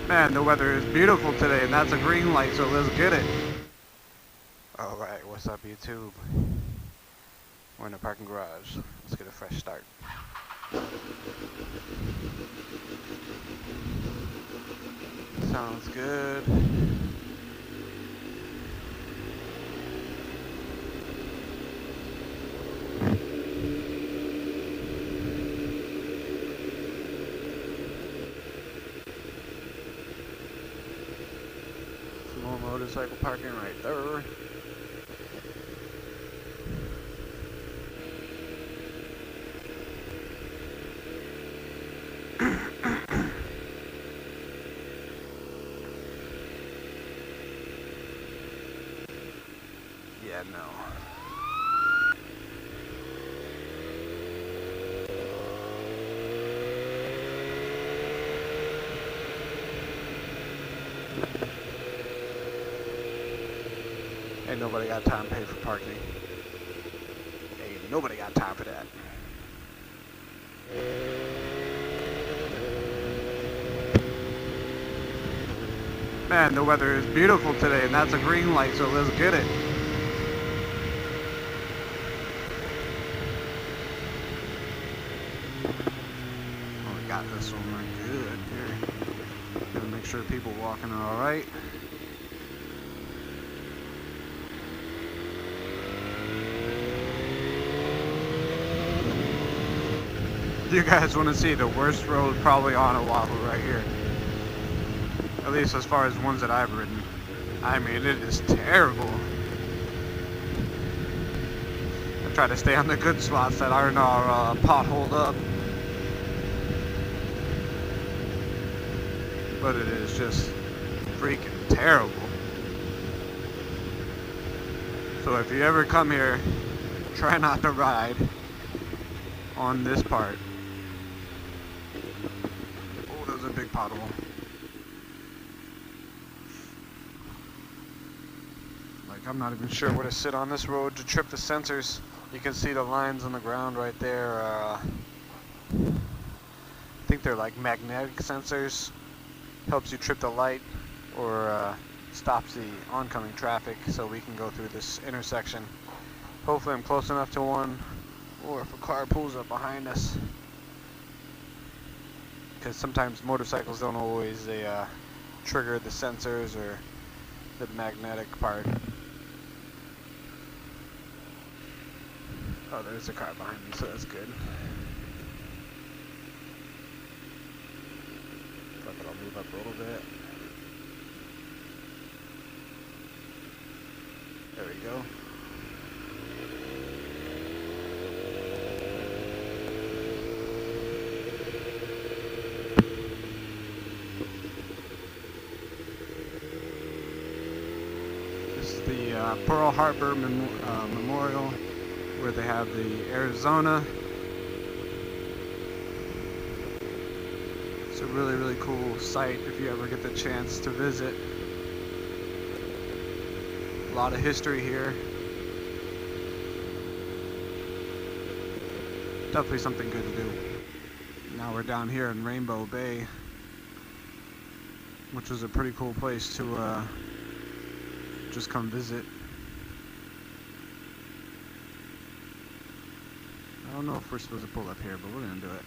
Man, the weather is beautiful today, and that's a green light, so let's get it. Alright, what's up, YouTube? We're in the parking garage. Let's get a fresh start. Sounds good. Some more motorcycle parking right there. Yeah, no. Ain't nobody got time to pay for parking. Ain't nobody got time for that. Man, the weather is beautiful today, and that's a green light, so let's get it. Oh, we got this one right good here. Gotta make sure people walking are alright. You guys want to see the worst road probably on Oahu right here. At least as far as ones that I've ridden. I mean, it is terrible. I try to stay on the good spots that aren't all potholed up. But it is just freaking terrible. So if you ever come here, try not to ride on this part. Oh, there's a big pothole. Like, I'm not even sure where to sit on this road to trip the sensors. You can see the lines on the ground right there. I think they're like magnetic sensors. Helps you trip the light or stops the oncoming traffic so we can go through this intersection. Hopefully I'm close enough to one, or if a car pulls up behind us. Because sometimes motorcycles don't always trigger the sensors or the magnetic part. Oh, there's a car behind me, so that's good. Fuck it, I'll move up a little bit. There we go. This is the Pearl Harbor Memorial, where they have the Arizona. It's a really, really cool site if you ever get the chance to visit. A lot of history here. Definitely something good to do. Now we're down here in Rainbow Bay, which was a pretty cool place to just come visit. I don't know if we're supposed to pull up here, but we're gonna do it.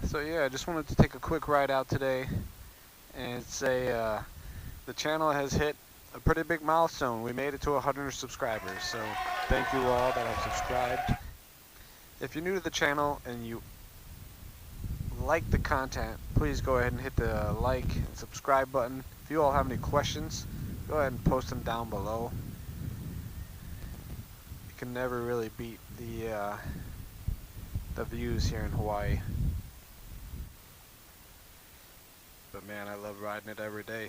So yeah, I just wanted to take a quick ride out today and say the channel has hit a pretty big milestone. We made it to 100 subscribers, so thank you all that have subscribed. If you're new to the channel and you like the content, please go ahead and hit the like and subscribe button. If you all have any questions, go ahead and post them down below. You can never really beat the views here in Hawaii. But man, I love riding it every day.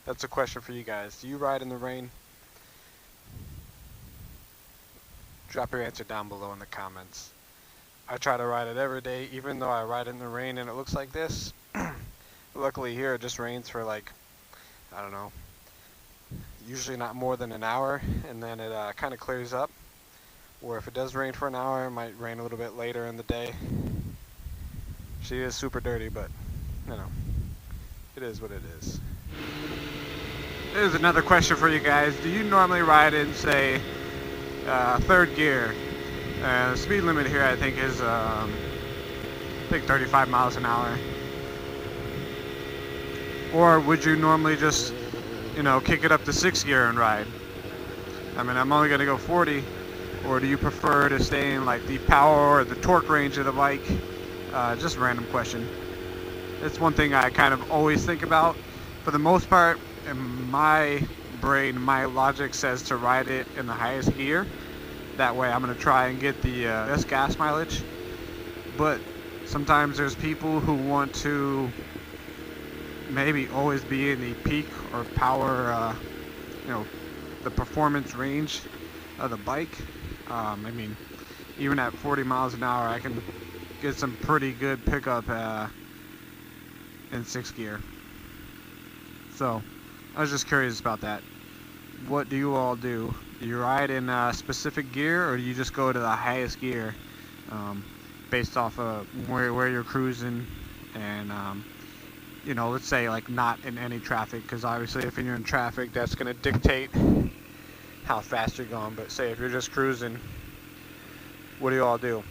That's a question for you guys. Do you ride in the rain? Drop your answer down below in the comments. I try to ride it every day, even though I ride in the rain and it looks like this. Luckily here it just rains for like I don't know, usually not more than an hour, and then it kind of clears up. Or if it does rain for an hour, it might rain a little bit later in the day. She is super dirty, but you know, it is what it is. Here's another question for you guys. Do you normally ride in, say, third gear? The speed limit here, I think, is I think 35 miles an hour. Or would you normally just, you know, kick it up to sixth gear and ride? I mean, I'm only gonna go 40. Or do you prefer to stay in like the power or the torque range of the bike? Just a random question. It's one thing I kind of always think about. For the most part, in my brain, my logic says to ride it in the highest gear. That way I'm going to try and get the best gas mileage. But sometimes there's people who want to maybe always be in the peak or power, you know, the performance range of the bike. I mean, even at 40 miles an hour, I can get some pretty good pickup in sixth gear. So, I was just curious about that. What do you all do? Do you ride in a specific gear, or do you just go to the highest gear based off of where you're cruising and, you know, let's say like not in any traffic, because obviously if you're in traffic, that's going to dictate how fast you're going. But say if you're just cruising, what do you all do?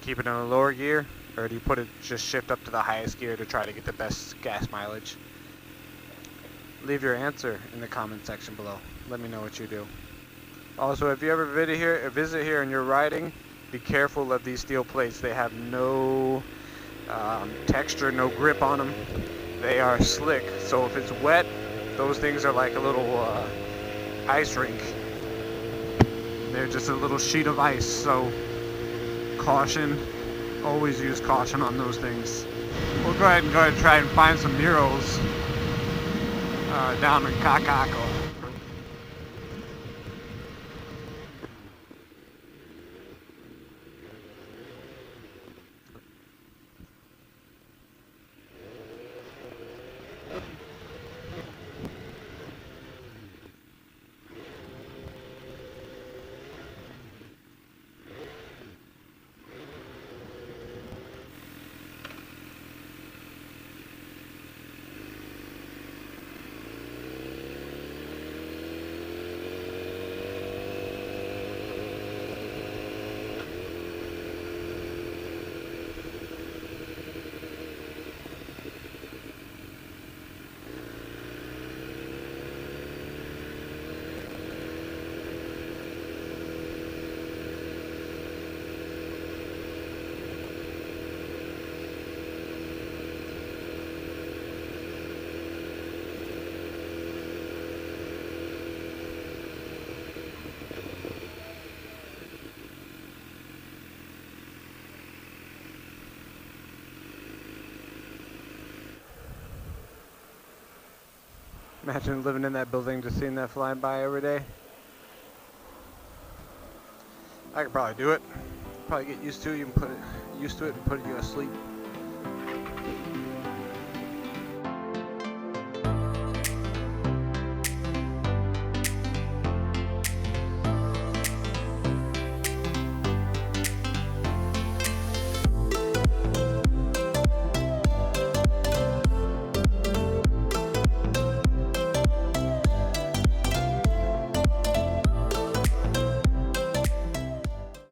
Keep it in a lower gear, or do you put it, just shift up to the highest gear to try to get the best gas mileage? Leave your answer in the comment section below. Let me know what you do. Also, if you ever visit here and you're riding, be careful of these steel plates. They have no texture, no grip on them. They are slick, so if it's wet, those things are like a little ice rink. They're just a little sheet of ice, so caution. Always use caution on those things. We'll go ahead and try and find some murals down in Kakaako. Imagine living in that building, just seeing that flying by every day. I could probably do it. Probably get used to it. You can put it used to it and put you to sleep.